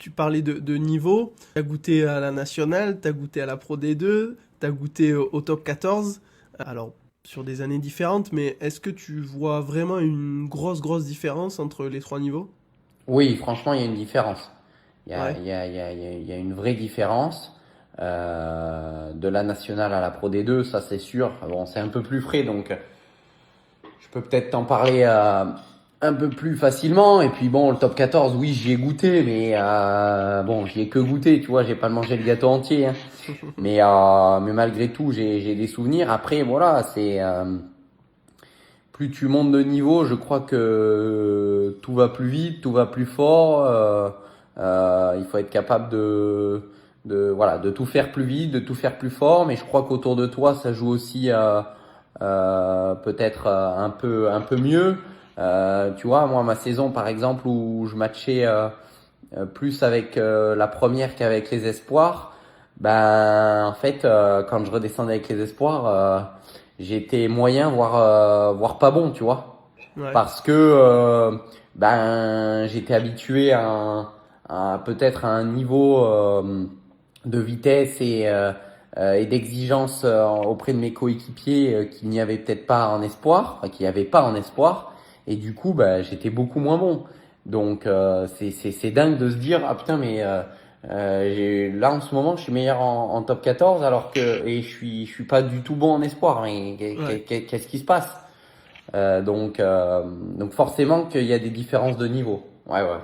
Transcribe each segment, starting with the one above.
tu parlais de niveau. Tu as goûté à la nationale, tu as goûté à la Pro D2, tu as goûté au top 14. Alors, sur des années différentes, mais est-ce que tu vois vraiment une grosse différence entre les trois niveaux? Oui, franchement, il y a une différence. Ouais. Il y a une vraie différence. De la nationale à la Pro D2, ça c'est sûr. Bon, c'est un peu plus frais, donc je peux peut-être t'en parler un peu plus facilement. Et puis bon, le top 14, oui, j'y ai goûté, mais bon, j'y ai que goûté, tu vois, j'ai pas mangé le gâteau entier, hein. Mais malgré tout, j'ai des souvenirs. Après, voilà, c'est plus tu montes de niveau, je crois que tout va plus vite, tout va plus fort. Il faut être capable voilà, de tout faire plus vite, de tout faire plus fort. Mais je crois qu'autour de toi, ça joue aussi peut-être un peu mieux. Tu vois, moi, ma saison, par exemple, où je matchais plus avec la première qu'avec les espoirs, ben en fait, quand je redescendais avec les espoirs, j'étais moyen, voire pas bon, tu vois, Ouais. parce que ben j'étais habitué à peut-être à un niveau de vitesse et d'exigence auprès de mes coéquipiers qu'il n'y avait peut-être pas en espoir, enfin, qu'il n'y avait pas en espoir, et du coup, ben j'étais beaucoup moins bon. Donc c'est dingue de se dire ah putain mais là en ce moment je suis meilleur en top 14 alors que et je suis pas du tout bon en espoir, mais Ouais, qu'est-ce qui se passe? Donc forcément qu'il y a des différences de niveau. Ouais, ouais.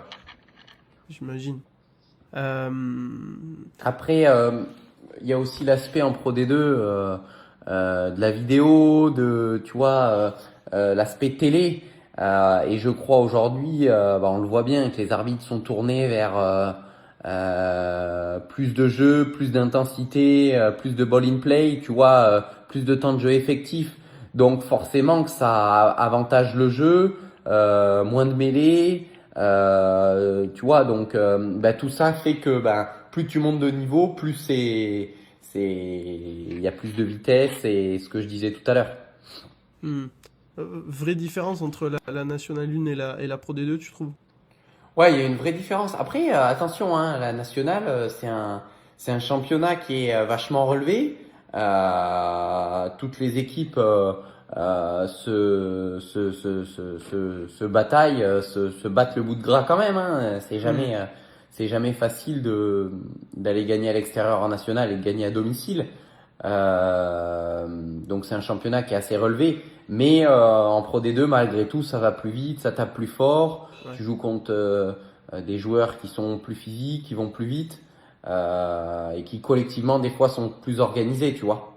j'imagine. Euh, Après, il y a aussi l'aspect en Pro D2 de la vidéo, tu vois, l'aspect télé. Et je crois aujourd'hui, bah, on le voit bien, que les arbitres sont tournés vers plus de jeu, plus d'intensité, plus de ball in play, tu vois, plus de temps de jeu effectif. Donc forcément que ça avantage le jeu, moins de mêlées, tu vois. Donc bah, tout ça fait que bah, plus tu montes de niveau, plus il y a plus de vitesse et ce que je disais tout à l'heure. hmm. Vraie différence entre la Nationale 1 et la Pro D2, tu trouves? Ouais, il y a une vraie différence. Après, attention, hein, la nationale, c'est un championnat qui est vachement relevé. Toutes les équipes se bataillent, se battent le bout de gras quand même, hein. Hmm. C'est jamais facile d'aller gagner à l'extérieur en national et de gagner à domicile. Donc c'est un championnat qui est assez relevé. Mais en Pro D2, malgré tout, ça va plus vite, ça tape plus fort. Ouais. Tu joues contre des joueurs qui sont plus physiques, qui vont plus vite et qui collectivement des fois sont plus organisés, tu vois.